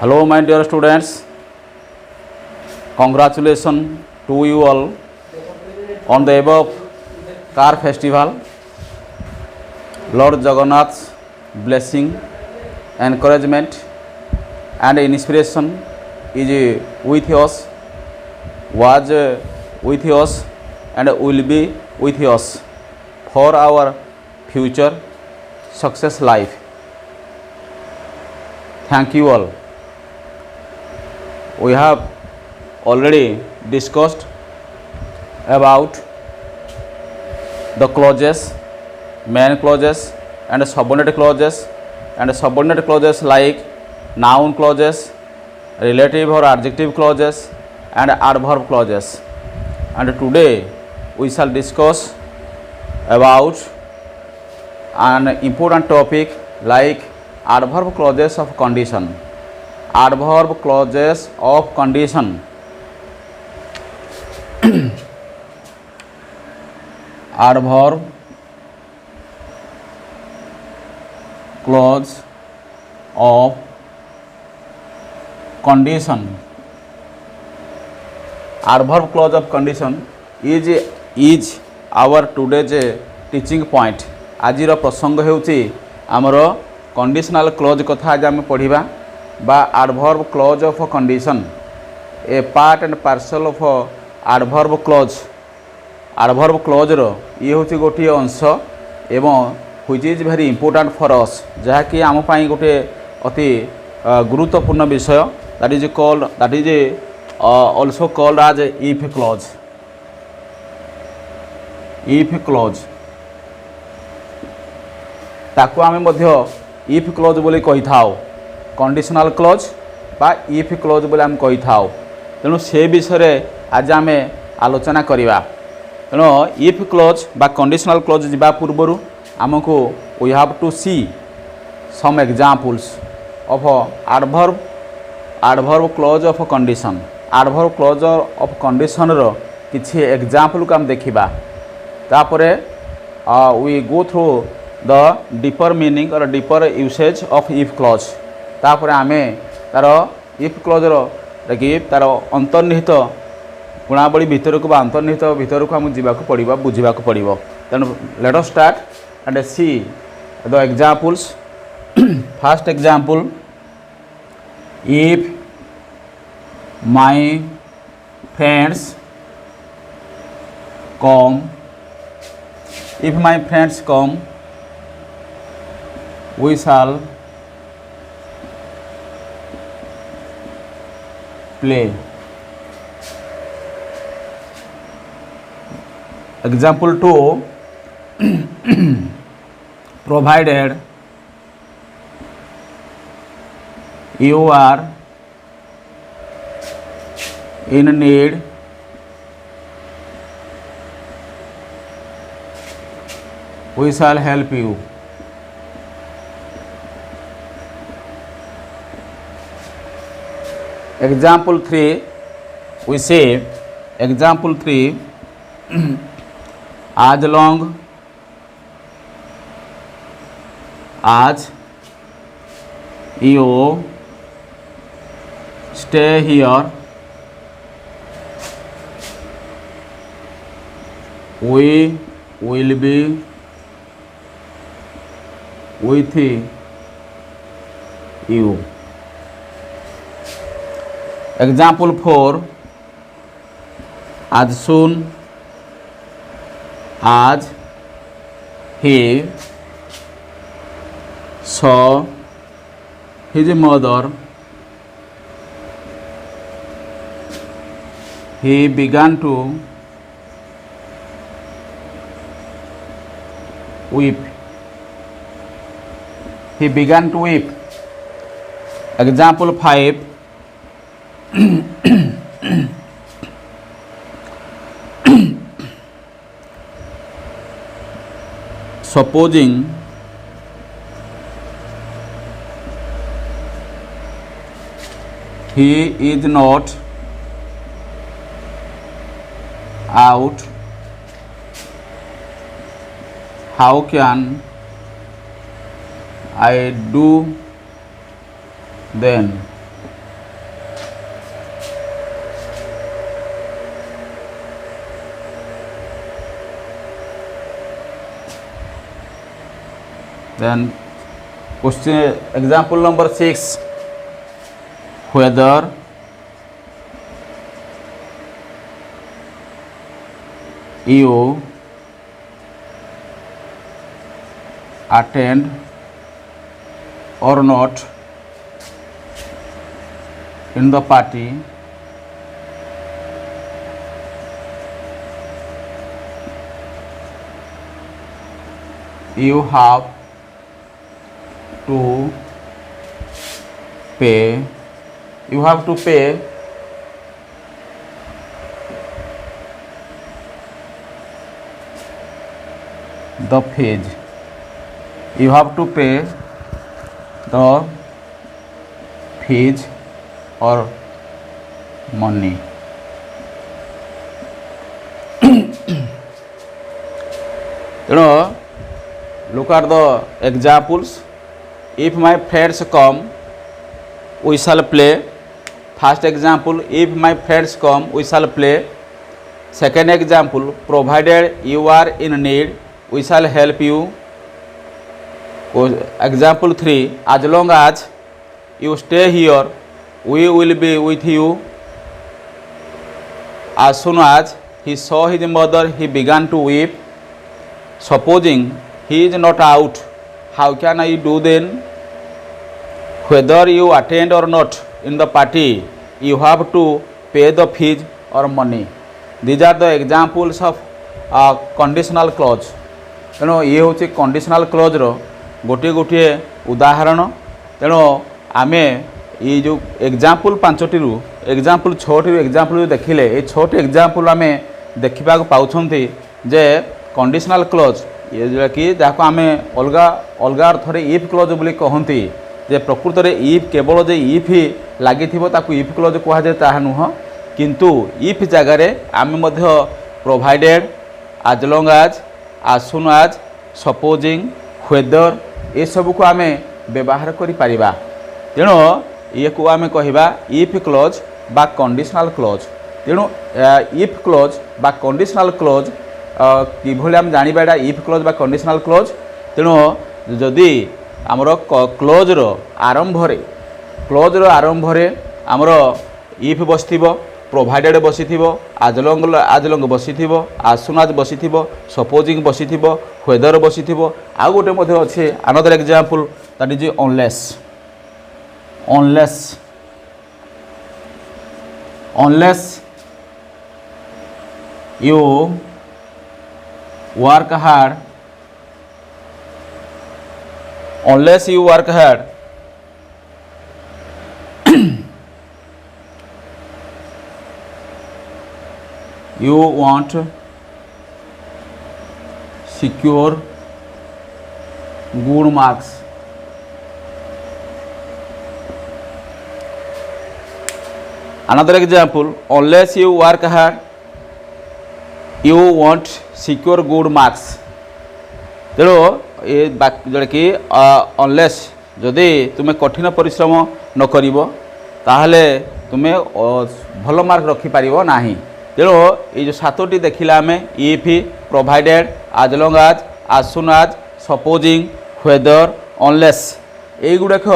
Hello, my dear students. Congratulations to you all on the above car festival. Lord Jagannath's blessing, encouragement, and inspiration is with us, was with us, and will be with us for our future success life. Thank you all. We have already discussed about the clauses, main clauses and subordinate clauses like noun clauses, relative or adjective clauses and adverb clauses. And today we shall discuss about an important topic like adverb clauses of condition. Adverb clauses of condition. Adverb clause of condition. Adverb clause of condition is our today's teaching point. आजिर प्रसंग हेउची आमर conditional close कथा आज आम पढ़िबा बा adverb clause of condition a part and parcel of adverb clause. Adverb clause रो ये होची गोटे अंश एवं which is very important for us जहाँकि आम पाई गोटे अति गुरुत्वपूर्ण विषय that is also called as if clause. If clause ताकू आमे मध्य इफ क्लोज बोली कही थाओ. कंडीशनल क्लोज बा इफ क्लोज बोली आम कही थाओ. तेणु से विषय आज आम आलोचना करिबा. तेणु इफ क्लोज बा कंडीशनल क्लोज जिबा पूर्वरु आमको we have to see some examples of adverb clause of condition. Adverb clause of condition रो किछि एग्जांपल को आम देखिबा. तापरे we go through the deeper meaning or deeper usage of if clause. तापर आमे तार इफ क्लोज कि तार अंतर्निहित गुणावली भितर को अंतर्निहित भितर को आम जावाक पड़ो बुझाक पड़ो. तेणु late us start and see the examples. First example, if my friends come. If my friends come we shall play. Example 2, provided you are in need we shall help you. Example 3, we say example 3, as long as you stay here we will be with you. Example 4, as soon as he saw his mother he began to weep. He began to weep. Example 5, supposing he is not out, how can I do then? Then question example number 6, whether you attend or not in the party, you have to pay the fees. You have to pay the fees or money. Look at the examples. If my friends come, we shall play. First example, if my friends come, we shall play. Second example, provided you are in need, we shall help you. Example 3, as long as you stay here, we will be with you. As soon as he saw his mother, he began to weep. Supposing he is not out, how can I do then? Whether you attend or not in the party, you have to pay the fees or money. These are the examples of conditional clause. ତେଣୁ ଇଏ ହେଉଛି conditional clauseର ଗୋଟିଏ ଗୋଟିଏ ଉଦାହରଣ। ତେଣୁ ଆମେ ଏଇ ଯେଉଁ ଏକ୍ଜାମ୍ପଲ୍ 5ଟିରୁ ଏକ୍ଜାମ୍ପଲ୍ 6ଟିରୁ ଏକ୍ଜାମ୍ପଲ୍ ଦେଖିଲେ ଏଇ 6ଟି ଏକ୍ଜାମ୍ପଲ୍ ଆମେ ଦେଖିବାକୁ ପାଉଛନ୍ତି ଯେ conditional clause ये जोटाकि जहाँ आम अलग अलग अर्थ इफ क्लोज बोली कहती जे प्रकृत में इफ केवल जे इफ ही लगी इफ क्लोज कहुए ताहा नुह किंतु इफ जगार आम प्रोवाइडेड आज लॉन्ग आज सुन आज सपोजिंग व्वेदर ये सब को आम व्यवहार कर तेणु ये को आम कहवा इफ क्लोज बा कंडीशनल क्लोज। तेणु इफ क्लोज बा कंडीशनल क्लोज किभली आम जानिबा एटा इफ क्लोज बा कंडीशनल क्लोज। तेणु जदि आमर क्लोजर आरंभ आमर इफ बसिथिबो प्रोवाइडेड बसिथिबो आज लॉन्ग बसिथिबो आज सुन आज बसिथिबो सपोजिंग बसिथिबो व्वेदर बसिथिबो आ गोटे मध्ये अछि another example that is unless you work hard, unless you work hard you won't secure good marks. Another example, unless you work hard you won't secure good marks. तेणु ये जोटा कि अनलेस जदि तुम्हें कठिन परिश्रम न करिवो ताहले तुम्हें भल मार्क रखिपार ना। तेणु ये जो 7टी देखिला आम इफ प्रोवाइडेड आज लॉन्ग आज सुन आज सपोजिंग व्वेदर अनलेस युड़ाक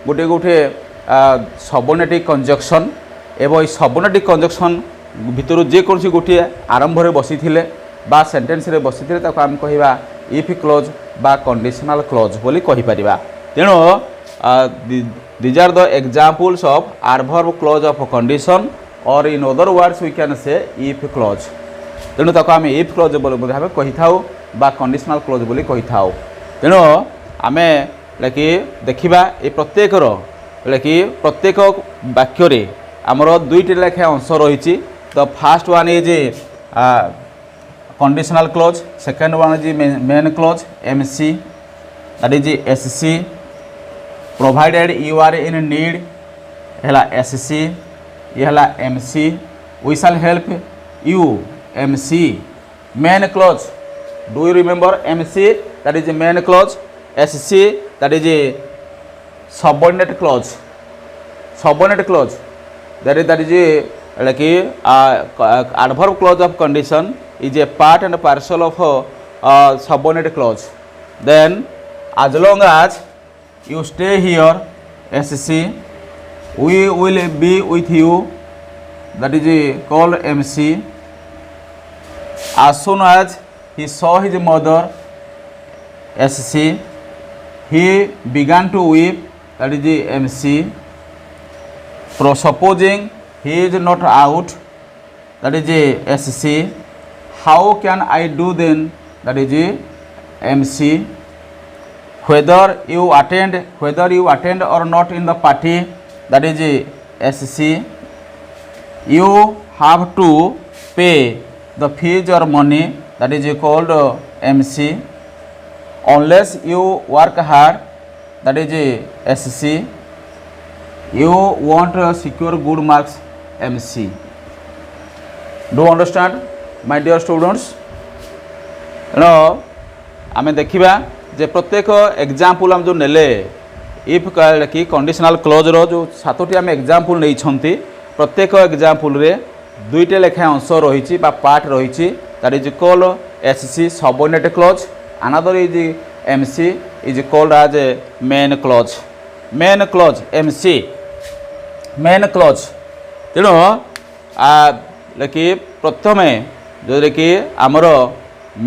गोटे गोटे सबनेटिक कंजक्शन एवं सबनेटिक कंजक्शन भितर जेकोसी गोटे आरंभ बसी बा सेंटेंस रे बसी आम कहवा इफ क्लोज बा कंडीशनल क्लोज बोली कहीपर। तेणु these are the examples of adverb clause of condition or in other words we can say if clause. तेणु ताको आम इफ क्लोज बोली कही था बा कंडीशनल क्लोज बोली कही था। तेणु आम कि देखा ये प्रत्येक वाक्य आमर 2टी लेखे अंश रही। The first one is conditional clause, second one is main clause MC, that is SC, provided you are in need है SC, ये है MC, we shall help you MC, main clause do you remember MC that is main clause, SC that is subordinate clause that is like adverb clause of condition is a part and parcel of subordinate clause. Then as long as you stay here, SC, we will be with you, that is called MC. As soon as he saw his mother, SC, he began to weep, that is the MC. Supposing he is not out, that is the SC. How can I do then, that is the MC. Whether you attend or not in the party, that is the SC. You have to pay the fees or money, that is called MC. Unless you work hard, that is SC. You want to secure good marks, MC. Do you understand, my dear students? आमे देखिबा जे प्रत्येक example आम जो नेले if कि conditional close रो जो 7टी आम example नहीं छंती प्रत्येक एग्जाम्पल रे दुईटे लेखा अंश रही पार्ट रही that is called SC subordinate clause another is MC is called as a main clause MC main clause तेणु कि प्रथमे जो कि आमर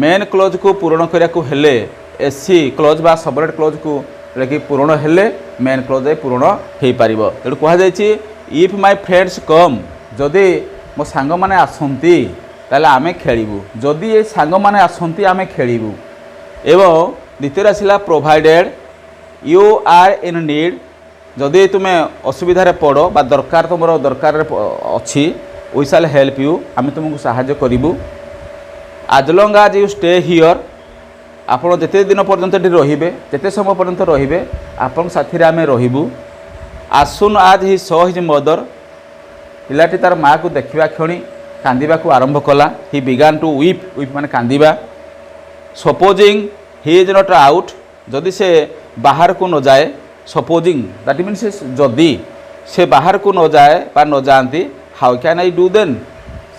मेन क्लोज को पूरण करने एससी क्लोज बा सबऑर्डिनेट क्लोज को कि पूरण हेले मेन क्लोज पूरण हो पार तेणु कहुई इफ माय फ्रेंड्स कम जदि मो सांग मैंने आसती ताले आमे खेलू जदि ये सांग मैंने आसती आमे खेलू एवं द्वितीय आसला provided you are in need जदि तुम्हें असुविधा पड़ बा दरकार तुम दरकार अच्छी वी शैल हेल्प यू आम तुमको साहाय्य करूँ आज लॉन्ग आज यू स्टे हियर आपड़ जिते दिन पर्यंत रे जिते समय पर्यंत रे आपण साथी आम रही as soon as he saw his mother पिलाटी तार माँ को देखा क्षणी कांदिबा को आरंभ कला he began to weep माने कांदिबा supposing he is not out जदि से बाहर को न जाए supposing that means जदि से बाहर को न जाए बा न जाती how can I do then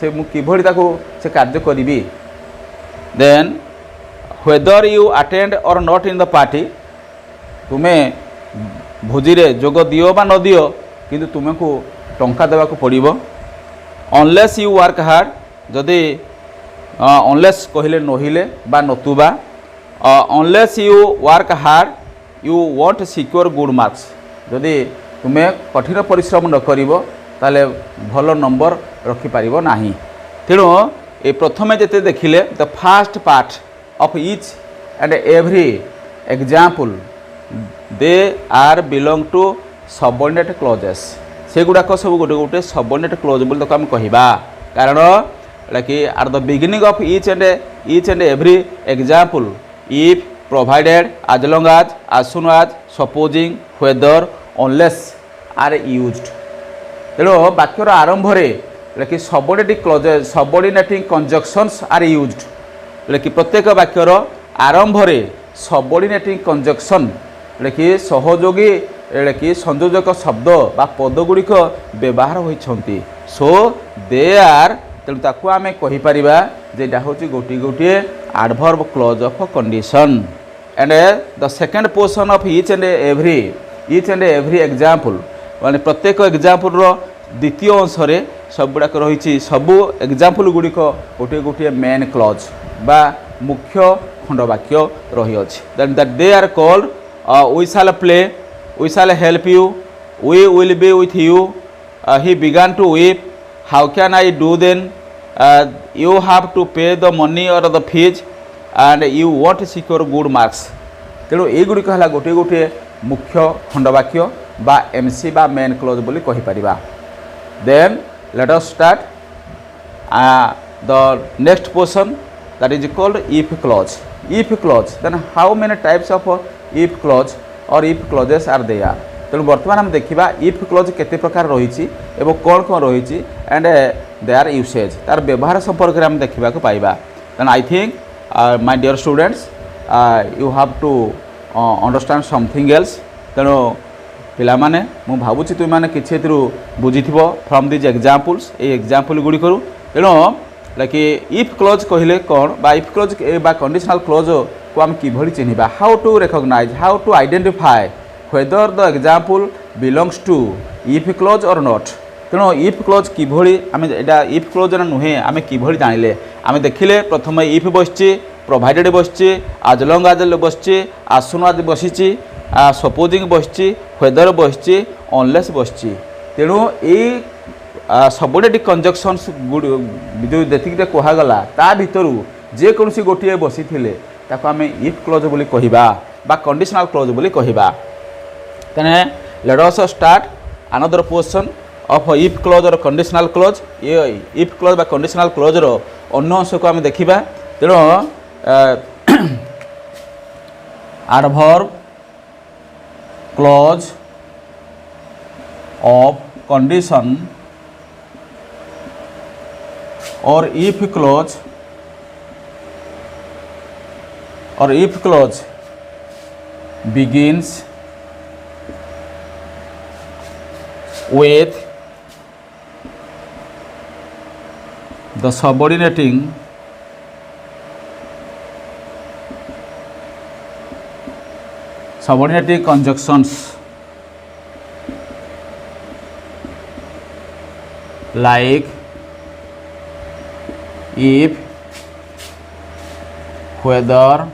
से मु किभଳି ताको से कार्य करिबी then whether you attend or not in the party तुम्हें भोजी रे जोग दियो बा न दियो किंतु तुमको टंका देवा को पड़िबो अनलेस यू वर्क हार्ड जदि अनलेस कहले नहिले बा नतुबा unless you work hard you want secure good marks जदि तुम्हें कठिन परिश्रम न करिवो ताले भल नंबर रखि पारिबो नाही तेणु ए प्रथमे जेते देखिले the first part of each and every example they are belong to subordinate clauses से गुड़ाक सब गोटे गोटे सबऑर्डिनेट क्लोज बोली आम कहवा कारण कि are the beginning of each and every example if provided as long as soon as supposing whether unless are used तेणु वाक्यर आरंभ कि सबऑर्डिनेटिंग कंजक्शंस आर यूज्ड कि प्रत्येक वाक्यर आरंभ सबऑर्डिनेटिंग कंजक्शन कि सहयोगी कि संयोजक शब्द बा पद गुड़िक व्यवहार होती सो दे आर तेणु ताकू आम कहीपर जेटा हूँ गोटे गोटे adverb clause of condition and the second portion of each and every example माने प्रत्येक एग्जाम्पल द्वितीय अंश सब गुड़ाक रही सबू एग्जाम्पल गुड़िक गोटे गोटे मेन क्लोज बा मुख्य खंडवाक्य रही अच्छी that they are called we shall play we shall help you we will be with you he began to weep how can I do then you have to pay the money और the fees and you want secure good marks तेणु युड़िक है गोटे गोटे मुख्य खंडवाक्य बा MC बा main clause बोली कहीपर then let us start the next portion that is called if clause then how many types of if clause or if clauses are there तेणु बर्तमान हम देखा if clause केते प्रकार रही एवं कौन कौन रही एंड देयर यूसेज तार व्यवहार संपर्क में हम देखा पाइबा then I think my dear students you have to understand something else तेणु पिला माने मु भावुची तुम मैंने किसी बुझी फ्रॉम दिज एग्जाम्पल्स ये एग्जाम्पल गुड़ी करूँ तेणु लाइक इफ क्लोज कहले कौन बा इफ क्लोज बा कंडीशनल क्लोज को आम किभଳି चिन्हिबा how to recognise how to identify whether the example belongs to if clause or not तेणु इफ क्लोज किभଳି आम एटा इफ क्लोज नुहे आम किभଳି जानिले आम देखिले प्रथम इफ बसची प्रोवाइडेड बसची आज लॉन्ग आज बसची आज सुन आज बसीची सपोजिंग बसची व्हेदर बसची अनलेस बसची तेणु यही सबोर्डिनेट कंजक्शन्स जो देखिए कहगला ता भितर जेकोसी गोटे बसी ताको आम इफ क्लोज बोली कहबा बा कंडीशनल क्लोज बोली कहबा तेने late us start another portion of if clause और कंडीशनल क्लोज ये इफ क्लोज बा कंडीशनल क्लोज रो अन्य अंश को आम देखा तेणु एडवर्ब क्लोज ऑफ कंडीशन और if close begins with the subordinating conjunctions like if, whether,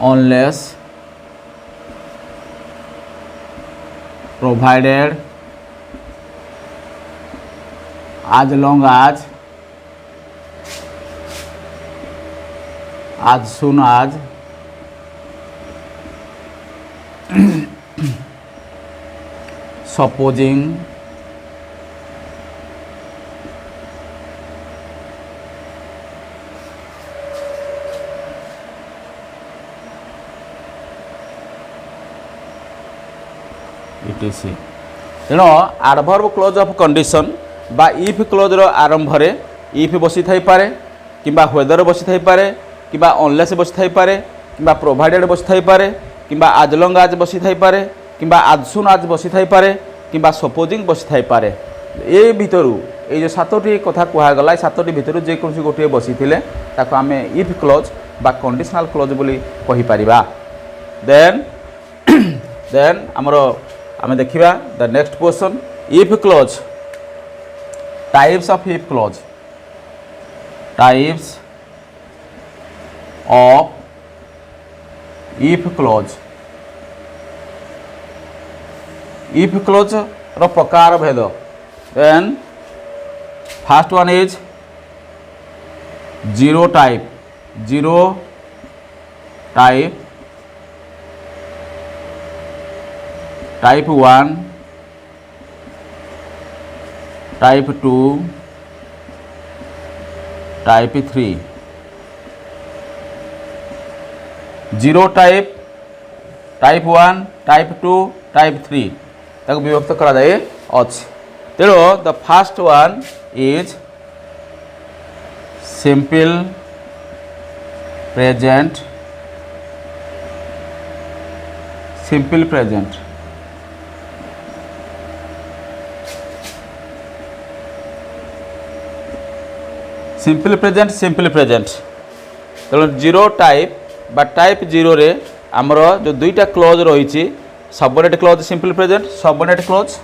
unless, provided, as long as soon as, supposing, etc. तेणु एडवर्ब क्लोज ऑफ कंडीशन बा इफ क्लोज रो आरंभ रे इफ बसी थाई पारे किंबा whether बसी Thai पारे किंबा अनलेस बसी थाई पारे किंबा प्रोवाइडेड बसी थाई पारे किंबा आज लॉन्ग आज बसी थाई पारे किंबा आज सुन आज बसी थाई पारे किंबा सपोजिंग बसी थाई पारे ए भितरु ए जो सातोटी कथा कहगला सातोटी भितरु जेकोसी गोटे बसी थिले ताको आमे इफ क्लोज बा कंडीशनल क्लोज बोली कहि परिबा देन हमरो आमे देखिबा the next portion if clause types of if clause types of if clause रो प्रकार भेद then first one is zero type type 1 type 2 type 3 zero type 1 type 2 type 3 ताको विभक्त करा जाए अछि तेणु the first one is simple present simple present simple present तेणु जीरो टाइप बा टाइप जीरो रे आमर जो दुईटा क्लोज रही subordinate close simple present subordinate close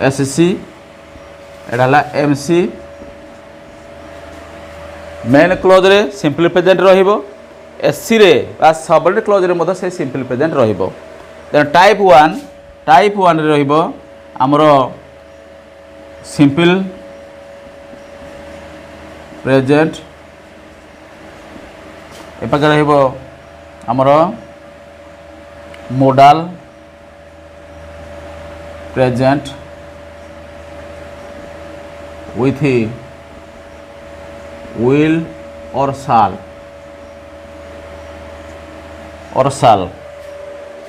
SC एटा एमसी मेन क्लोज रे सिंपल प्रेजेंट रहिबो एससी रे बा सबोर्डिनेट क्लोज रे मधे से सिंपल प्रेजेंट रहिबो तेणु टाइप 1 रे रहिबो आमर सिंपल प्रेजेंट एपाके रहिबो आमर मोडाल प्रेजेंट विथ विल और साल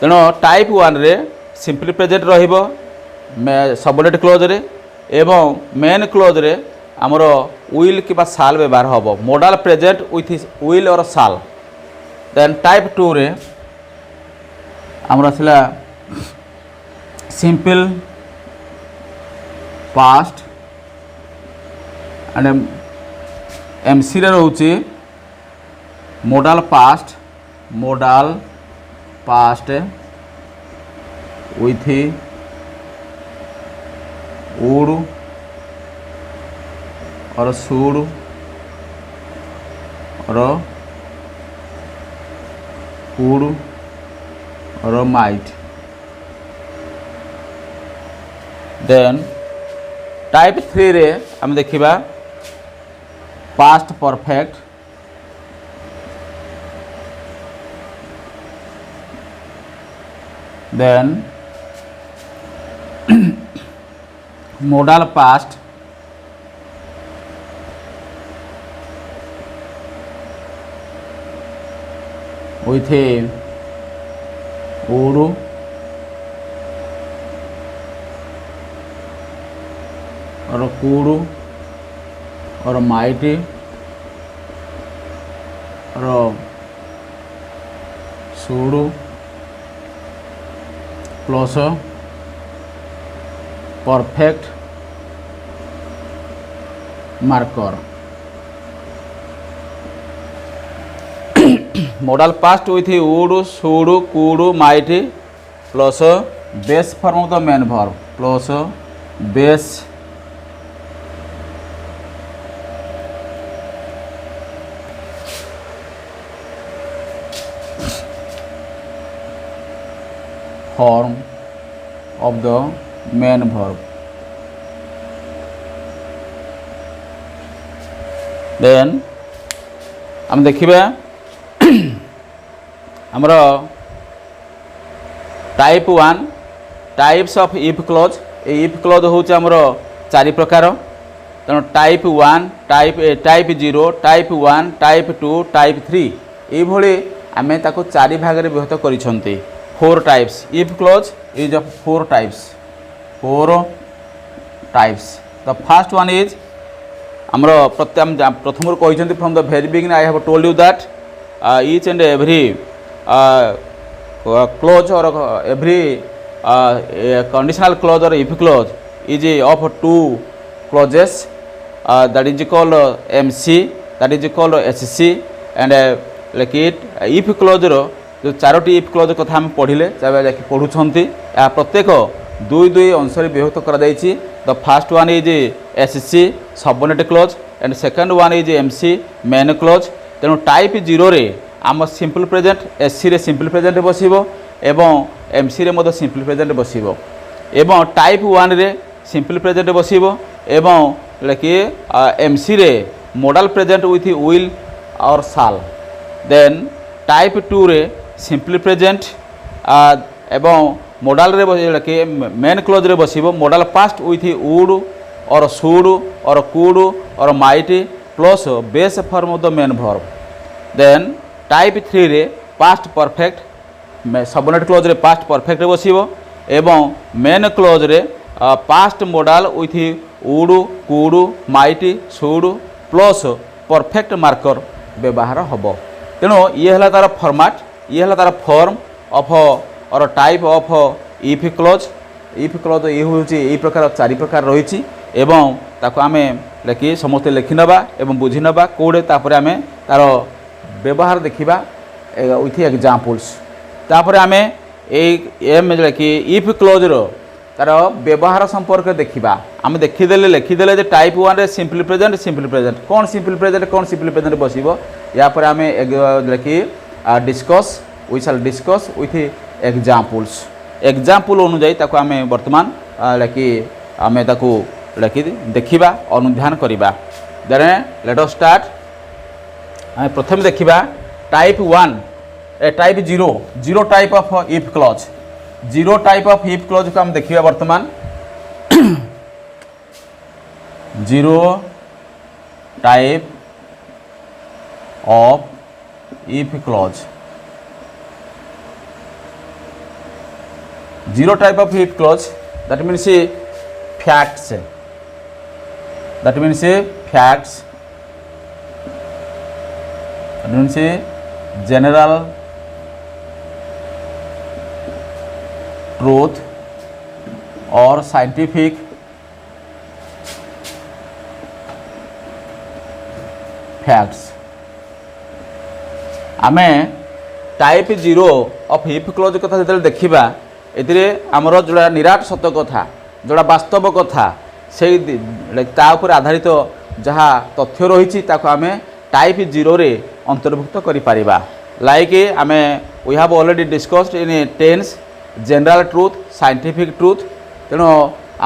तेणु टाइप 1 रे सिंपल प्रेजेंट रहिबो सबोर्डिनेट क्लोज रे एवं मेन क्लोज रे आमर विल कि साल व्यवहार हम मोडाल प्रेजेंट विथ विल और साल देन टाइप 2 रे आमर आसला सिंपल पास्ट एंड एमसी रे रोचे मोडाल पास्ट विथ वुड और शुड और कुड और माइट। देन टाइप 3 रे हम देखिबा past perfect then modal past with a would or could or might or should plus perfect marker। Modal past with would should could might plus base form of the main verb plus base form of the main verb. Then हम देखिबा हमर type 1 types of if clause. If clause होचे हमर चारि प्रकार। तेणु type 1 type 0 type 1 type 2 type 3 ये भली आमे ताको चारि भाग रे विभक्त करिसंती। 4 types if clause is of 4 types. The first one is हमर प्रथम कहिसंती from the very beginning I have told you that each and every clause or every conditional clause or if clause is of 2 clauses that is called MC, that is called SC and like it if clause रो जो Charoti if clause कथा हम पढ़िले पढ़ुछंती या प्रत्येक दुई दुई अंश रे विभक्त करा जायछि। The first one is SC subordinate clause and second one is MC main clause. तेणु टाइप 0 रे आम सिंपल प्रेजेंट SC रे सिंपल प्रेजेंट बसिबो एवं MC रे मद सिंपल प्रेजेंट बसिबो एवं टाइप 1 रे सिंपल प्रेजेंट बसिबो एवं लेके MC रे model present with will or shall. Then type 2 रे सिंपल प्रेजेंट एवं मॉडल रे लेके मेन क्लोज रे बसिबो मॉडल पास्ट विथ वुड और शुड और कुड और might plus base form of the main verb. Then type 3 रे पास्ट परफेक्ट सबऑर्डिनेट क्लोज रे पास्ट परफेक्ट बसिबो एवं मेन क्लोज रे past modal with would could might should plus perfect marker व्यवहार हबो। तेणु ये हला तार फॉर्मेट ये हला तार फॉर्म ऑफ और type of if clause. If close ये होची ए प्रकार चारि प्रकार रहिछि एवं ताको आमे लेखि समस्त लेखि नबा एवं बुझि नबा कोडे तापर आमे तार व्यवहार देखिबा विथ एग्जांपल्स। तापर आमे एम लेखि इफ क्लोज रो तार व्यवहार संपर्क देखिबा। आमे लेखिदेले जे टाइप 1 रे सिंपल प्रेजेंट कोन सिंपल प्रेजेंट बसिबो या पर आमे लेखि discuss we shall discuss with examples. Example अनुଯାୟୀ ताको आमे वर्तमान लेखि आमे ताको लेखि देखिबा अनुध्यान करिबा। Then let us start. आमे प्रथम देखिबा type 1 type 0 type of if clause. 0 type of if clause को हम देखिबा वर्तमान। 0 type of if clause. 0 type of if clause that means facts, that means general truth or scientific facts आमे type 0 of if close कथा जो देखा ए आमर जोड़ा निराट सत्य कथा जोड़ा वास्तव कथा से उपर आधारित जहाँ तथ्य रही आम टाइप 0 रे अंतर्भुक्त करिपारिबा लाइक आमे we have already discussed in tense general truth scientific truth तेणु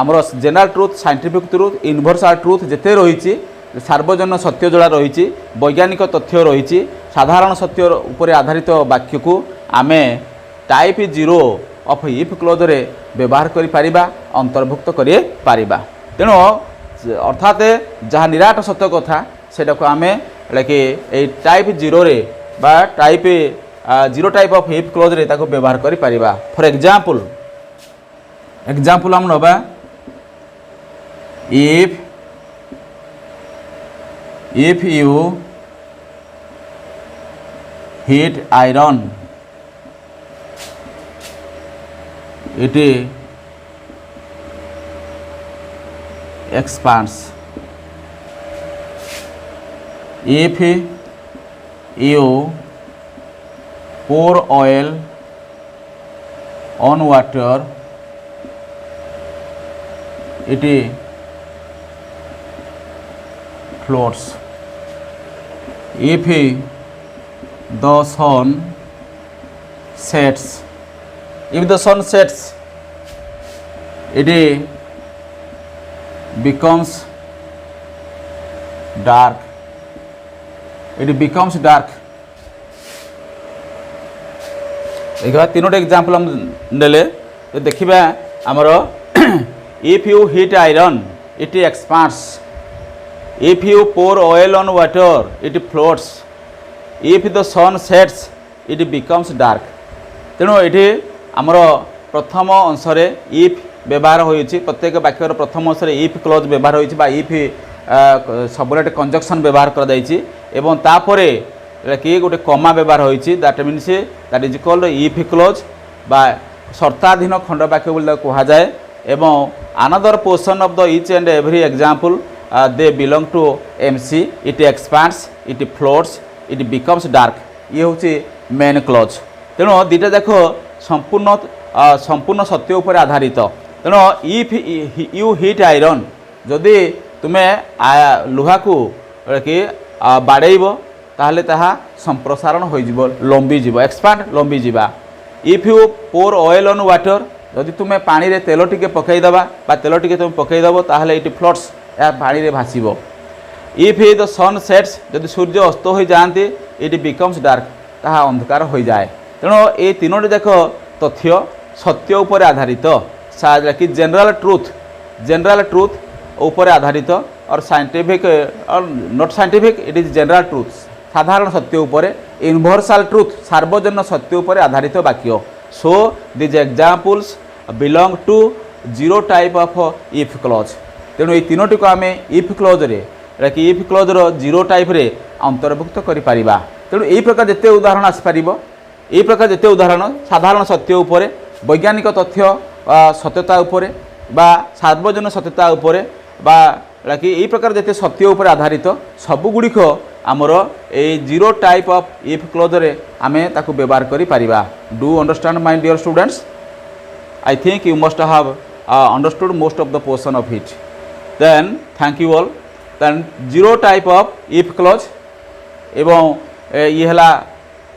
आमर general truth scientific truth universal truth जिते रही सार्वजन सत्य जोड़ा रही वैज्ञानिक तथ्य रही साधारण सत्य उपर आधारित वाक्य को आमे टाइप 0 ऑफ इफ क्लोज रे व्यवहार करिपारिबा अंतर्भुक्त करिपारिबा तेणु अर्थात जहाँ निराट सत्य कथा सेटा को आमे कि टाइप 0 रे बा type 0 type of if clause रे ताको व्यवहार करिपारिबा फॉर एग्जांपल हम नबा if you heat iron it expands. If you pour oil on water it floats. If the sun sets it becomes dark. देखा तीनोटे एग्जांपल हम नेले तो देखिबा हमरो if you heat iron it expands. If you pour oil on water it floats. If the sun sets it becomes dark. तेणु ये आमर प्रथम अंशरे इफ व्यवहार होइछि प्रत्येक वाक्यर प्रथम अंशरे इफ क्लोज व्यवहार होइछि बा इफ सबलेट कंजक्शन व्यवहार कर जाइछि एवं तापरे कि गोटे कमा व्यवहार होइछि that means that is called if clause बा शर्ताधीन खंड वाक्य बोली कहा जाए एवं another portion of the each and every example they belong to MC. It expands it floats it becomes dark ये हूँ मेन क्लोज तेणु दीटा देख संपूर्ण सत्य उपर आधारित तेणु इफ यू हिट आयरन जदि तुम्हें लुहा को कि बाड़ेब ताहले ताहा संप्रसारण हो लंबी जीव एक्सपांड लंबी जीवा. If you pour oil on water जदि तुम्हें पानी रे तेल टिके पकईदबा बा तेल टिके तुम पकईदब ताहले इट फ्लोट्स या पानी रे भासीबो. इफ द सन सेट्स जदि सूर्य अस्त हो जाती इट बिकम्स डार्क ताहा अंधकार हो जाए. तेणु ये तीनोटी देख तथ्य सत्य उपर आधारित कि जनरल ट्रुथ उपर आधारित और साइंटिफिक और not scientific it is general truth साधारण सत्य उपर यूनिवर्सल ट्रुथ सार्वजन सत्य उपर आधारित वाक्य. So these examples belong to 0 type of if clause. तेणु ये तीनोटी को आम इफ क्लोज रे कि इफ क्लोज रो 0 टाइप रे अंतर्भुक्त करि परिबा. तेणु यही प्रकार जिते उदाहरण आसपार यही प्रकार जिते उदाहरण साधारण सत्य उपर वैज्ञानिक तथ्य सत्यता उपर बा सार्वजन सत्यता उपर बा कि यही प्रकार जिते सत्य उपर आधारित सबुगुड़िक आमर ए 0 टाइप ऑफ इफ क्लोज रे आमे ताकू व्यवहार करि परिबा. Do understand my dear students? I think you must have understood most of the portion of it. Then thank you all. Then 0 type of if clause एवं ये हला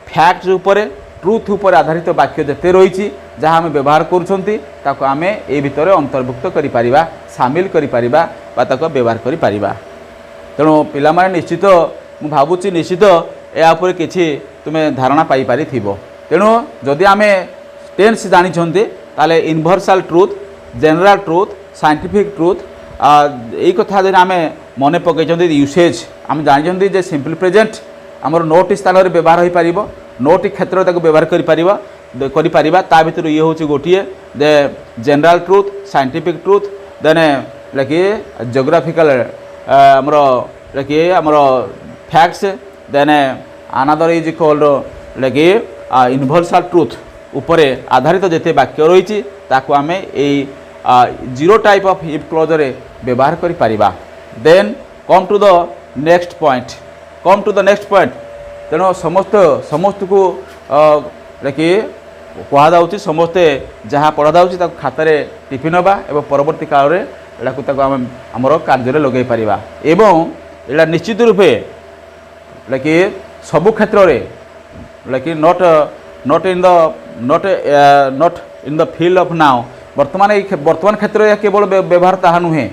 फैक्ट उपर ट्रुथ उपर आधारित वाक्य जिते रही जहाँ आम व्यवहार करूँ आम ए भितर अंतर्भुक्त करिपारिबा सामिल करिपारिबा बा ताको व्यवहार करिपारिबा. तेणु पिला माने निश्चित मु भावुची निश्चित या उपर किछि तुमे धारणा पाई पारि थिबो. तेणु जदि आम टेन्स जानिछन्ते ताले universal truth general truth scientific truth यही कथा जदि आम मन पकईछन्ते यूसेज आम जानिछन्ते जे सिंपल प्रेजेंट आमर नोट स्थान रे व्यवहार हो पारिबो नोट क्षेत्र ताको व्यवहार करिपारिबा ता भितर ये होची गोटिए the general truth scientific truth then लकी जियोग्राफिकल आमर लकी आमर facts then another is called लकी यूनिवर्सल ट्रुथ उपरे आधारित जेते वाक्य रही ताको आमे ए 0 टाइप ऑफ इफ क्लोज रे व्यवहार करिपारिबा. Then come to the next point. Come to the next point तेणु समस्त को कि कहुच्छी समस्ते जहाँ पढ़ा जाऊँगी खातार टिपि नवा एवं परवर्ती काल में यहाँ आमर कार्य लगे पारिबा एवं यहाँ निश्चित रूपे कि सबु क्षेत्र में कि not in the field of now वर्तमान क्षेत्र में केवल व्यवहार ताहा नुहे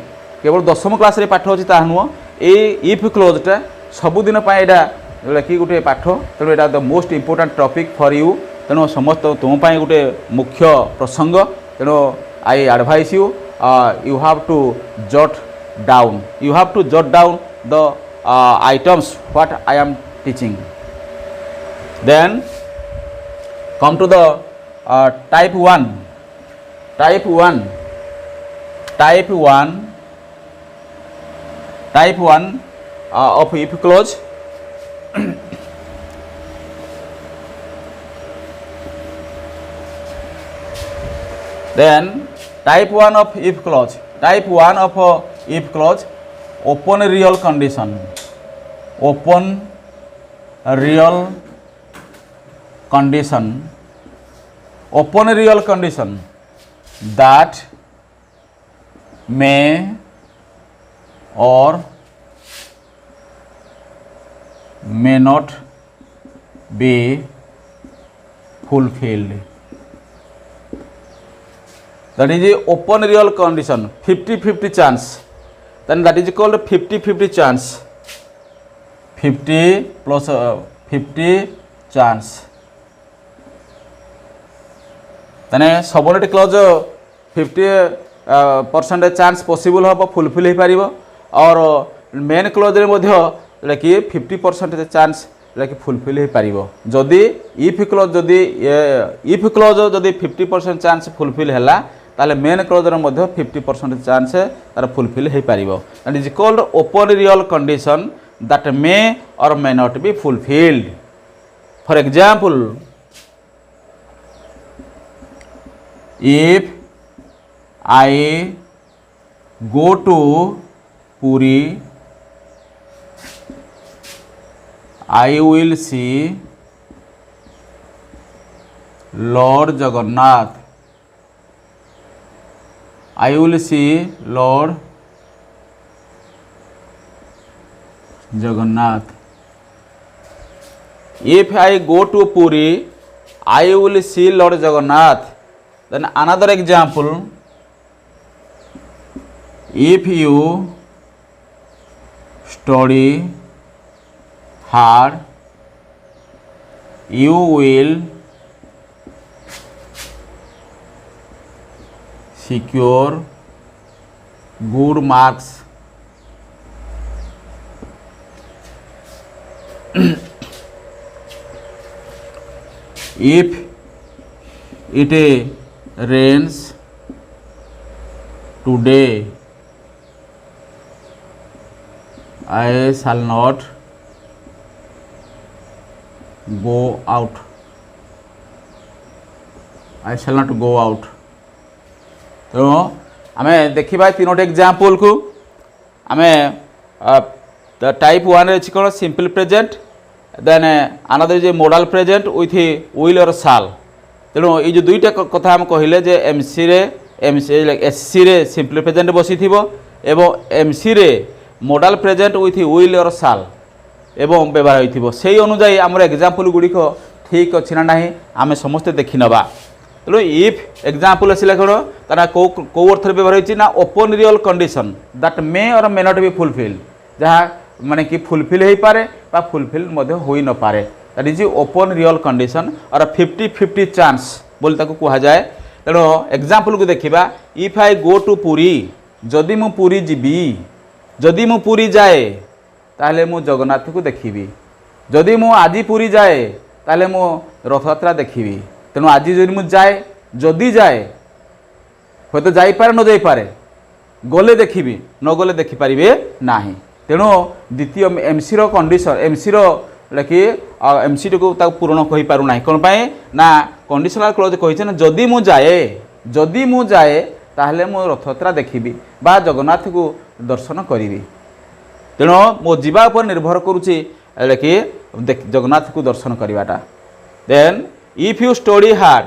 केवल 10वीं क्लास रे पाठ अच्छी ताहा नुह ये इफ क्लोजटा सबुदिन यहाँ कि गोटे पाठ तेणु यहाँ the most important topic for you तेणु समस्त तुम गोटे मुख्य प्रसंग तेणु I advise you you have to jot down the items what I am teaching. Then come to the type 1 of if clause. Then type 1 of if clause open real condition that may or may not be fulfilled. That is the open real condition, 50-50 chance. Then that is called 50-50 chance. 50 plus 50 chance. Then subordinate clause 50% chance possible हम fulfil हो पारिबो और main clause रे मध्य कि 50% chance कि fulfil हो पारिबो जदि if close जदि 50% chance fulfil हैला ताले मेन क्लोज रे मध्य 50% चांस तार फुलफिल हो पारिबो and is called open real condition that may or may not be fulfilled. For example, if I go to Puri, I will see Lord Jagannath. I will see Lord Jagannath. If I go to Puri, I will see Lord Jagannath. Then another example, if you study hard, you will secure good marks. If it rains today, I shall not go out. तो आमे देखिबा तीनोटी example को आमे type 1 रे अछि कोन simple present then another जे modal present with will or shall तेणु ये जो दुईटा कथा हम कहले जे एमसी रे एससी रे सिंपल प्रेजेंट बसी थिबो एवं एमसी रे model present with will or शाल एवं व्यवहार होइथिबो सेही अनुसार हमर एग्जांपल गुडिक ठीक अछि ना नाही आमे समस्त देखि नबा तेणु इफ एग्जांपल आसिला कोन ताना को अर्थ रे व्यवहार होइछि ना open real condition that may और मे नॉट बी फुलफिल जहाँ माने कि फुलफिल हो पारे बा फुलफिल मध्य होई न पारे that is open real condition और 50-50 चांस बोल ताको कहा जाए तेणु एग्जांपल को देखिबा if I go to Puri जदि मु पुरी जीबी जदि मु पुरी जाए ताले मु जगन्नाथ को देखिबी जदि मु आजि पुरी जाए ताले मु रथयात्रा देखिबी तेणु आज जदि मु जाए जदि जाए होय तो जाई पारे न जाई पारे गले देखिबी न गले देखि पारिबे नाही तेणु द्वितीय एमसी रो कंडीशन एमसी रो कि एमसी को पूरण कहि पारु नाही कोन पाए ना कंडीशनल क्लोज कहिছে ना जदि मु जाए ताहले मु रथयात्रा देखिबी बा जगन्नाथ को दर्शन करिबी तेणु मो जीवा पर निर्भर करुछि एटा कि जगन्नाथ को दर्शन करवाटा। Then if you study hard,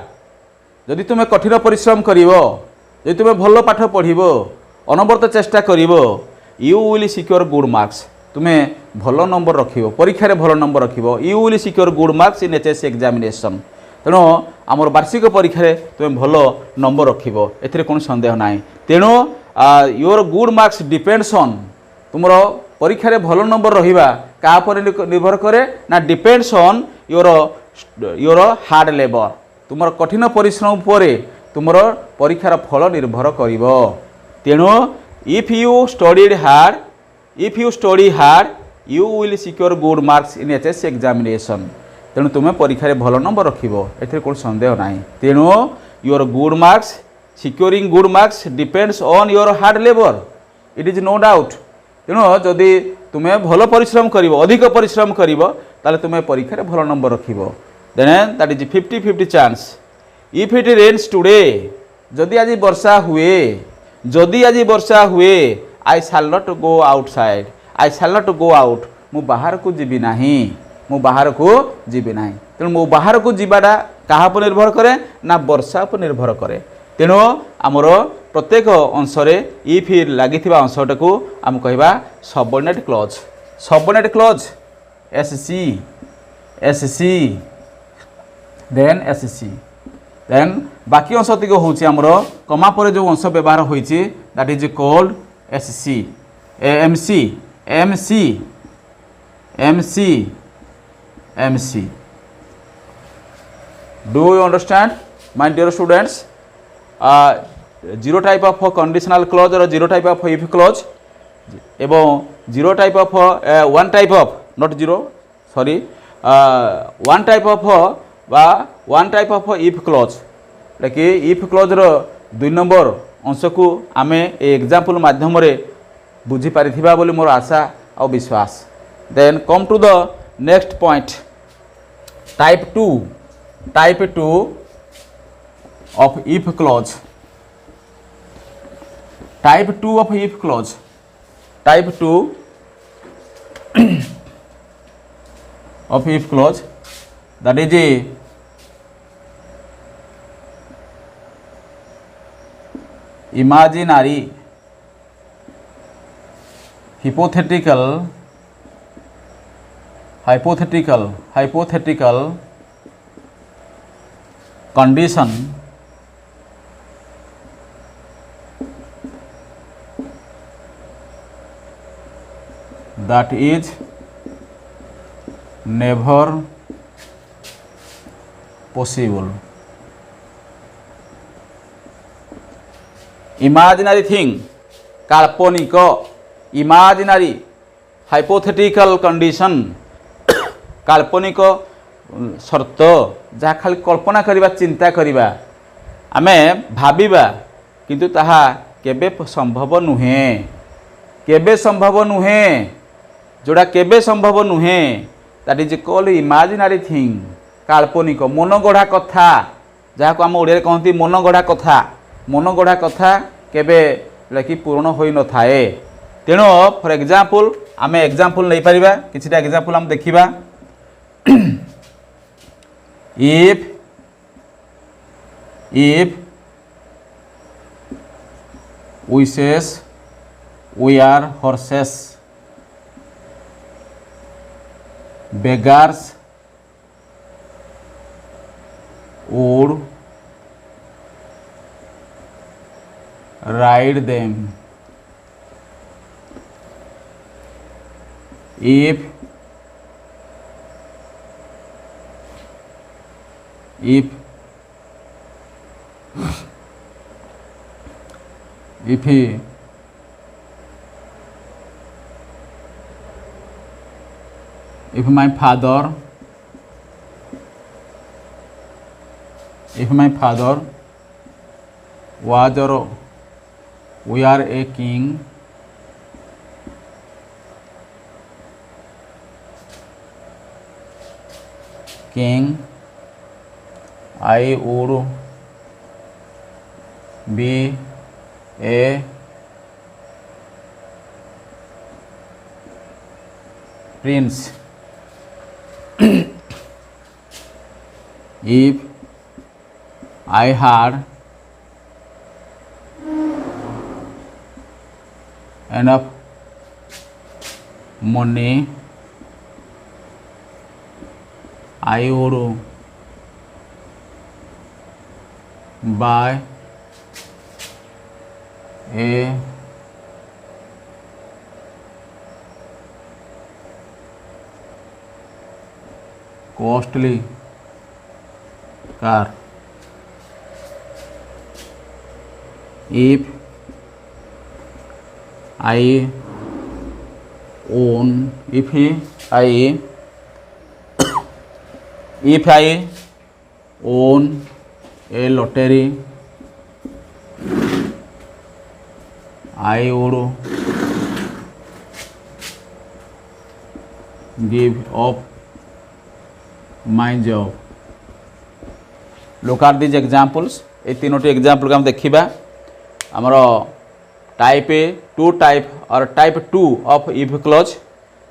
जदि तुम्हें कठिन परिश्रम करिवो, जदि तुम्हें भल पाठ पढ़िबो, अनबरत चेष्टा करिवो, you will secure good marks, तुम्हें भल नंबर रखिबो, परीक्षा रे भल नंबर रखिबो, you will secure good marks in HSC examination. तेणु आमर वार्षिक परीक्षा रे तुम्हें भल नंबर रखिबो, एथिरे कोन संदेह नाही। तेणु your good marks depends on, तुमर परीक्षा रे भल नंबर रहिबा का पर निर्भर करे ना, depends on your hard labour, तुमर कठिन परिश्रम पर तुमर परीक्षार फल निर्भर करिवो। तेणु if you study hard you will secure good marks in HSC examination. तेणु तुम्हें परीक्षा रे भल नंबर रखिबो, एथिरे कोन संदेह नाही। तेणु your good marks, securing good marks depends on your hard labour, it is no doubt. तेणु जदि तुम्हें भल परिश्रम करिवो, अधिक परिश्रम करिवो, ताले तुम्हें परीक्षा रे भल नंबर रखिबो। Then that is 50-50 chance. If it rains today, जदि आज वर्षा हुए, जदि आज वर्षा हुए, I shall not go outside, I shall not go out, मु बाहर को जीवी नाही, मु बाहर को जीवी नाही। तेणु मु बाहर को जीवाटा कहा पर निर्भर करे ना, वर्षा पर निर्भर करे। तेणु आमर प्रत्येक अंशरे इफ लागिथिबा अंशटा को आम कहबा subordinate clause. Subordinate clause SC then SC. Then बाकी अंश तिक होची आमर कमा पर जो अंश व्यवहार होईची that is called SC MC MC MC MC. Do you understand my dear students? Zero type of conditional clause or zero type of if clause एवं zero type of one type of not zero sorry one type of बा one type of if clause कि if clause रो 2 number अंश को आमे example माध्यम रे बुझी पारिथिबा बोली मोर आशा और विश्वास। Then come to the next point, type 2 of if clause, type 2 of if clause, type 2 of if clause, that is a imaginary, hypothetical condition that is never possible. Imaginary thing, काल्पनिक, imaginary, hypothetical condition, काल्पनिक शर्त जहाँ खाली कल्पना करिबा, चिंता करिबा, आमे भाबिबा किंतु ताहा केबे संभव नुहे, केबे संभव नुहे, जोड़ा केबे संभव नुहे, that is called imaginary thing, काल्पनिक मनगढ़ा कथा, जहाँ को आम ओडिया कहती मनगढ़ा कथा। मनगढ़ा कथा केबे कि पूर्ण होई न थाए। तेणु फॉर एग्जांपल आम एग्जांपल नहीं पारिबा, किछिटा एग्जांपल आम देखिबा। if wishes were horses, beggars would ride them. If my father was or were a king, I would be a prince. if I had enough money I would buy a costly car. If I own a lottery, I would give up my job. Look at these examples. ये तीनोटी example को हम देखा आमर type ए two type or type 2 of if clause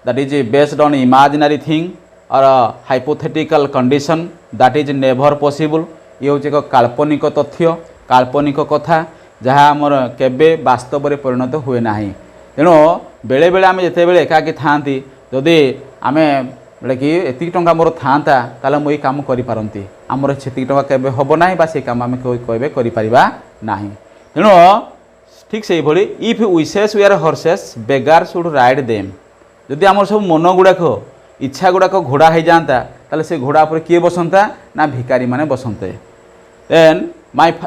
that is based on imaginary thing or hypothetical condition that is never possible. ये हूँ एक काल्पनिक तथ्य काल्पनिक कथा जहाँ आमर केबे वास्तव में परिणत हुए ना। तेणु बेले बेले आम जिते बड़े एकाकी था जदि आम बेले कि एति टंका मोर था ताले मुझे काम करी आमर से टंका केबे हम ना बा से काम आम केबे करि परिबा नाही। तेणु ठीक से भली if wishes were horses beggars should ride them जदि आमर सब मन गुड़ाक इच्छा गुड़ाक घोड़ा हो जाता ताले से घोड़ा पर किए बसंता ना भिकारी माने बसंते। Then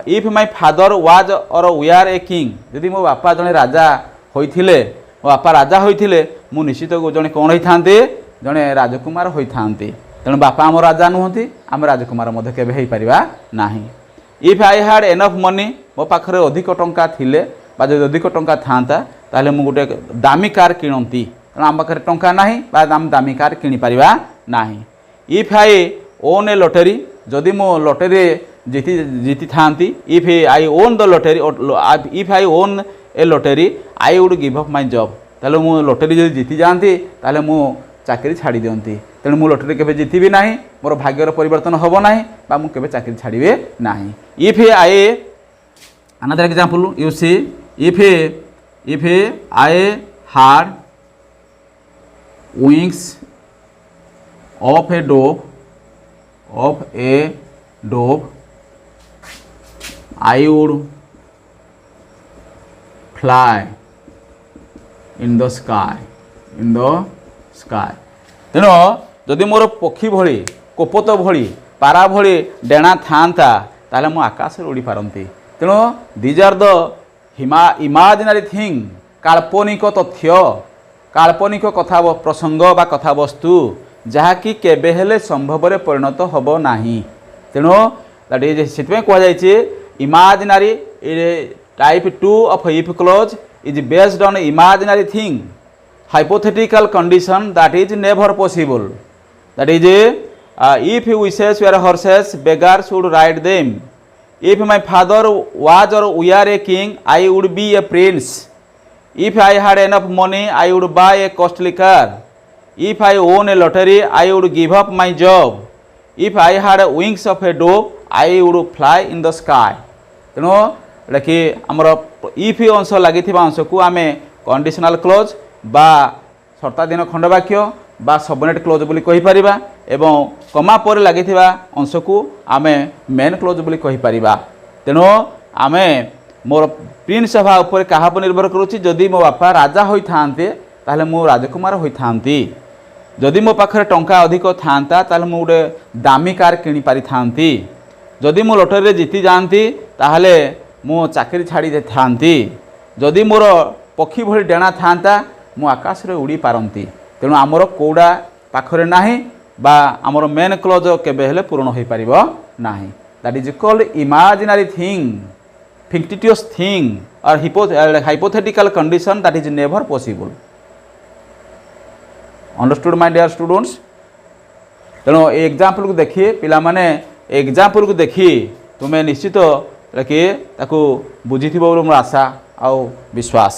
if my father was or we are a king जदि मो बापा जने राजा होइथिले मो बापा राजा होइथिले मु निश्चित जने कौन होइथांते जने राजकुमार होइथांते। तेणु बापा आम राजा नुहति आम राजकुमार मध्य केबे हेइ परिबा नाही। If I had enough money मो पाखरे अधिक टंका थिले बा जदि अधिक टंका थांता ताले मु गोटे दामी कार किणंती तेणु आम पाखरे टंका नाही बा आम दामी कार किनि परिबा नाही। If I won a lottery जदि मो लॉटरी जीति थांती if I won the lottery if I won a lottery I would give up my job ताले मु लॉटरी जदि जीति जाती ताले मु चाकरी छाड़ी दियंती। तेणु मु लॉटरी केबे जीतिबी नाही मोर भाग्यर परिवर्तन हबो नाही बा मु केबे चाकरी छाड़िबे नाही। If I another example you see if I had wings of a dove I would fly in the sky तेणु जदि मोर पक्षी भली कोपत भली पारा भली डेणा था ताले मु आकाश उड़ी पारती। तेणु दीज आर द इमाजिनरी थिंग काल्पनिक तथ्य काल्पनिक कथा प्रसंग बा कथा वस्तु जहाँकि केबे हेले संभव रे परिणत हबो नाही। तेणु दैट इज सेटमे कह जायछि imaginary type 2 of if clause is based on imaginary thing hypothetical condition that is never possible that is if wishes were horses beggar should ride them if my father was or we are a king I would be a prince if I had enough money I would buy a costly car if I own a lottery I would give up my job if I had wings of a dove I would fly in the sky। तेणु देखिए आमर if अंश लगी अंश को आम conditional clause बा शर्ताधीन खंडवाक्य बा सबनेट क्लोज बोली कहि परिबा एवं कमा पर लगी अंश को आम मेन क्लोज बोली कहि परिबा। तेणु आम मोर प्रिंस सभा उपर क्या निर्भर करुच्ची जदि मो बापा राजा होइथांते ताहले मो राजकुमार होइथांती जदि मो पाखरे टंका अधिक थांता ताहले मो गोटे दामी कार किनि पारि थांती जदि मो लॉटरी जीति जाती ताहले मो चाकरी छाड़ी थांती जदि मोर पक्षी भली डेणा थांता मु आकाश रे उड़ी पारंती। तेणु आमर कौड़ा पाखरे नाही बा आमर मेन क्लोज केबे हेले पूर्ण होई परिबो नाही। That is called imaginary thing fictitious thing or hypothetical condition that is never possible. Understood my dear students. तेणु एग्जांपल को देखिए पिला माने एग्जांपल को देखी तुम्हें निश्चित रखिए ताकू बुझीथिबो मोर आशा आउ विश्वास।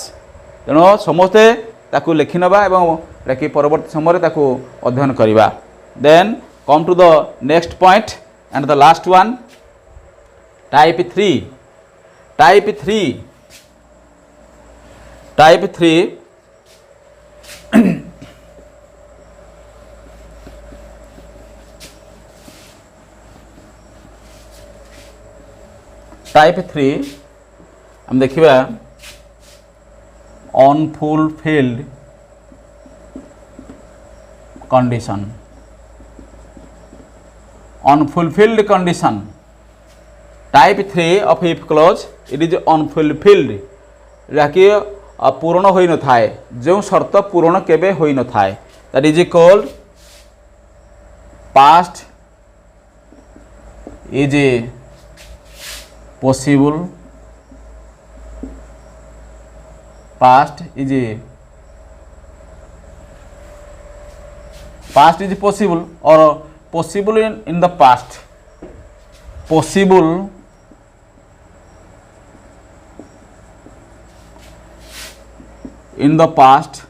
तेणु समस्ते ताकू लिखि नबा एवं रखी परवर्ती समय ताकू अध्ययन करिबा। Then come to the next point and the last one type 3. Type 3 type 3 type 3 हम देखिबा unfulfilled condition. Unfulfilled condition type 3 of if clause, it is unfulfilled, ଯାକି ପୂରଣ ହୋଇ ନଥାଏ, ଯେଉଁ ସର୍ତ୍ତ ପୂରଣ କେବେ ହୋଇ ନଥାଏ, that is called past is possible, past is possible or possible in the past, possible in the past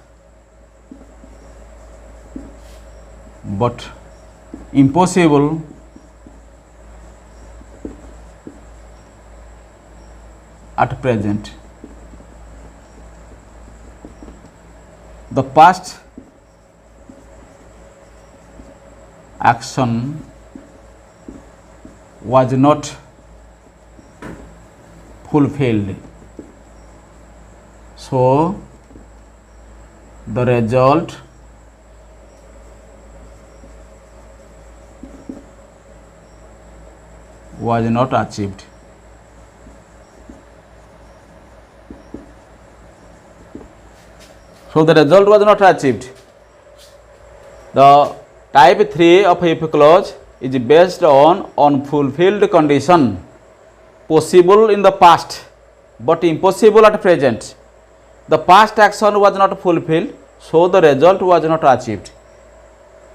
but impossible at present. The past action was not fulfilled, so the result was not achieved. So the result was not achieved. The type 3 of if clause is based on unfulfilled condition, possible in the past but impossible at present. The past action was not fulfilled, so the result was not achieved.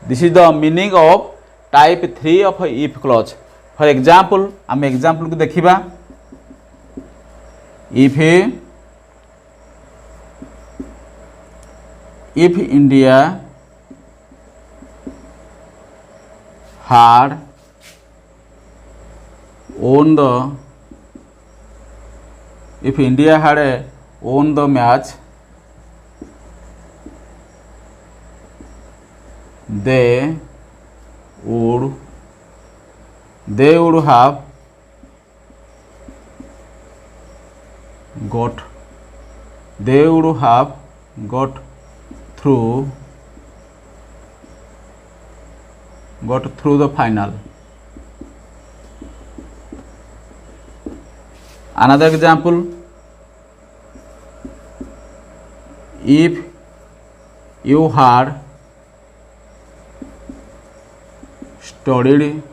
This is the meaning of type 3 of if clause. For example, हम example को देखिबा. If India had won the match, they would have got through the final. Another example, if you had studied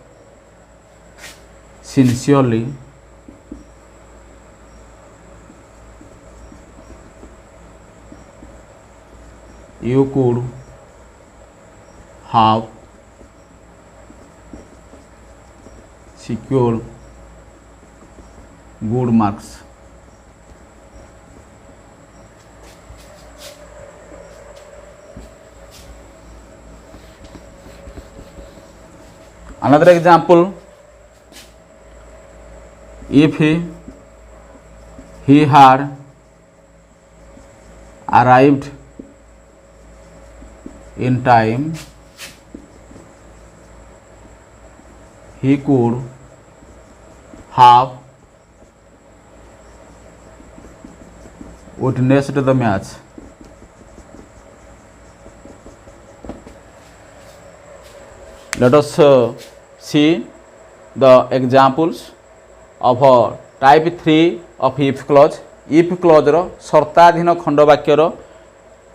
sincerely, you could have secured good marks. Another example, if he had arrived in time, he could have witnessed the match. Let us see the examples of type 3 of if clause. if clause रो शर्ताधीन खंड वाक्य रो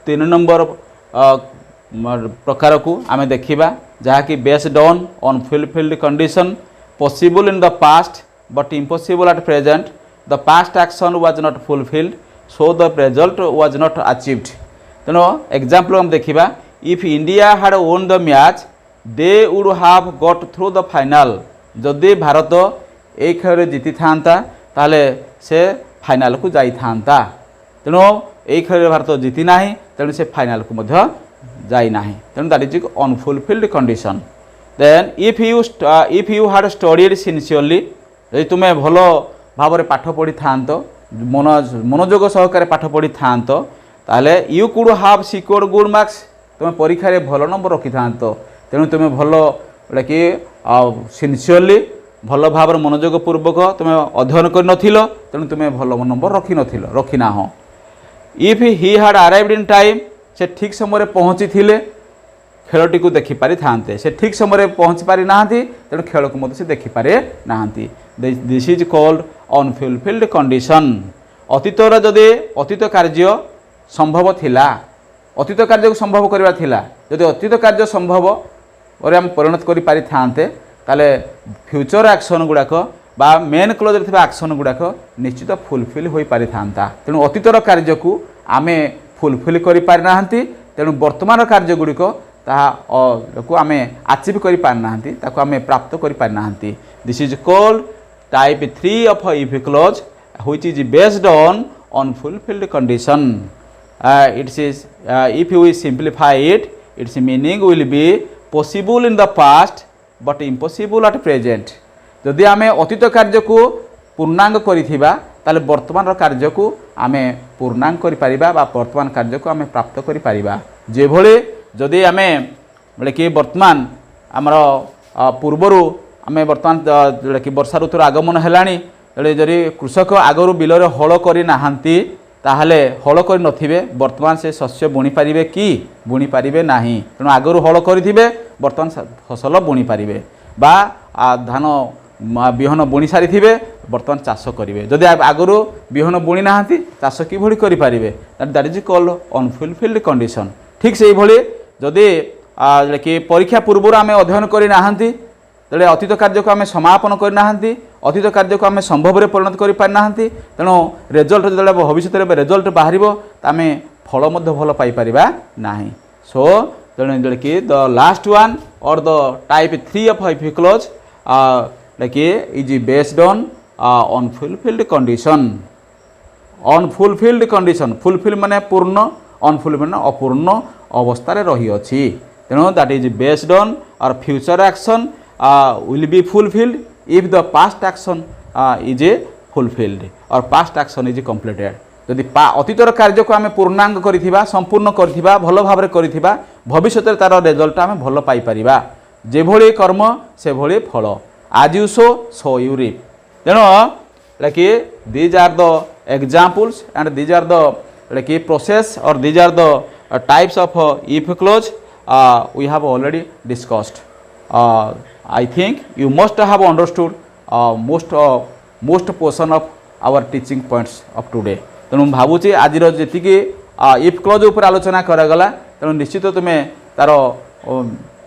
3 number प्रकार को आम देखा, जहाँकि based on unfulfilled condition, possible in the past but impossible at present, the past action was not fulfilled, so the result was not achieved. तेणु example हम देखा, if India had won the match they would have got through the final. जदि भारत ए खेल जीति था ताले से final को जाई था. तेणु ए खेल भारत जीति ना, तेणु से फाइनल को मध्य जाई ना. तेणु that is unfulfilled condition. Then if you had studied sincerely यदि तुम्हें भल भाव में पाठ पढ़ी था मनोयोग सहकार पाठ पढ़ी था ताहले you could have secured good marks तुम्हें परीक्षा रे भल नंबर रखी था तेणु तुम्हें भल जोटा कि सिनसियरली भल भाव मनोयोग पूर्वक तुम्हें अध्ययन कर नथिलो तेणु तुम्हें भल नंबर रखी ना हो। इफ ही हाड अराइव्ड इन टाइम से ठीक समय पहुँची थिले खेलटी को देखि पारि थांते से ठीक समय पहुँची पारि नाहांती तेणु खेल को मते से देखि पारे नाहांती। This is called unfulfilled condition. अतीतर जदि अतीत कार्य संभव थिला अतीत कार्य को संभव करवा थिला जदि अतीत कार्य संभव और हम परिणत करि पारि थांते ताले फ्यूचर एक्शन गुड़ाक बा मेन क्लोज रे एक्शन गुड़ाक निश्चित फुलफिल हो पारि थांता। तेणु अतीतर कार्य को आमे फुलफिल करि पारि नाहांती तेणु वर्तमान कार्य गुड़िक ताहा आमे अचीव करि पारि नाहांती ताको आमे प्राप्त करि पारि नाहांती। This is called type 3 of if clause which is based on unfulfilled condition. It is if we simplify it its meaning will be possible in the past but impossible at present। जदि आमे अतीत कार्य को पूर्णांग करिथिबा ताले वर्तमान कार्य को आमे पूर्णांग करि परिबा बा वर्तमान कार्य को आमे प्राप्त करि परिबा। जे भले जदि आमे बोले कि वर्तमान हमर पूर्वरु आमे वर्तमान जोटा कि वर्षा ऋतुर आगमन हेलानी जदि कृषक आगरु बिल रे हल करि नाहांती ताहले हल कर नथिबे वर्तमान से शस्य बुणी पारिबे कि बुणी पारिबे नाही। तेणु आगरु हल करिथिबे वर्तमान फसल बुणी पारिबे बा धान बिहन बुणी सारिथिबे वर्तमान चाष करिवे। जदि आगरु बिहन बुणी नाहांती चाष कि भली करि पारिबे that is called unfulfilled condition. ठीक से भली जदि कि परीक्षा पूर्व आमे अध्ययन करि नाहांती तेरे अतीत कार्य को आम समापन करना अतीत कार्य को आम संभव में परिणत कर पारिना तेणु रेजल्ट जो भविष्य में रेजल्ट बाहर आम फल भल पाइपर ना। सो तेणु कि the last one or the type 3 of if clause कि is based on unfulfilled condition. Unfulfilled condition fulfil माने पूर्ण अनफुल माने अपूर्ण अवस्था रही अछि। तेणु that is based on or future action will be fulfilled if the past action is fulfilled or past action is completed। यदि अतीतर कार्य को आम पूर्णांग करिथिबा संपूर्ण करिथिबा भल भाव में करिथिबा भविष्य तार रिजल्ट आम भल पाई परिबा। जे भली कर्म से भली फल आज यू सो यू रीप। तेणु कि these are the examples and these are the process or these are the types of if clause we have already discussed. I think you must have understood most portion of our teaching points of today। तेणु भावुची आज जी if close उपर आलोचना करागला तेणु निश्चित तुम्हें तार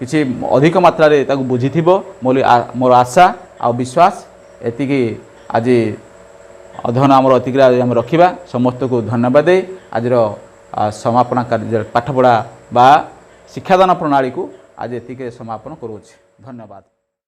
किसी अधिक मात्रा बुझी मोर आशा आ विश्वास एति आज अध्ययन आम एतिक रखा। समस्त को धन्यवाद दे आज समापन कार्य पाठपढ़ा बा शिक्षादान प्रणाली को आज एतिक समापन करुँच। धन्यवाद।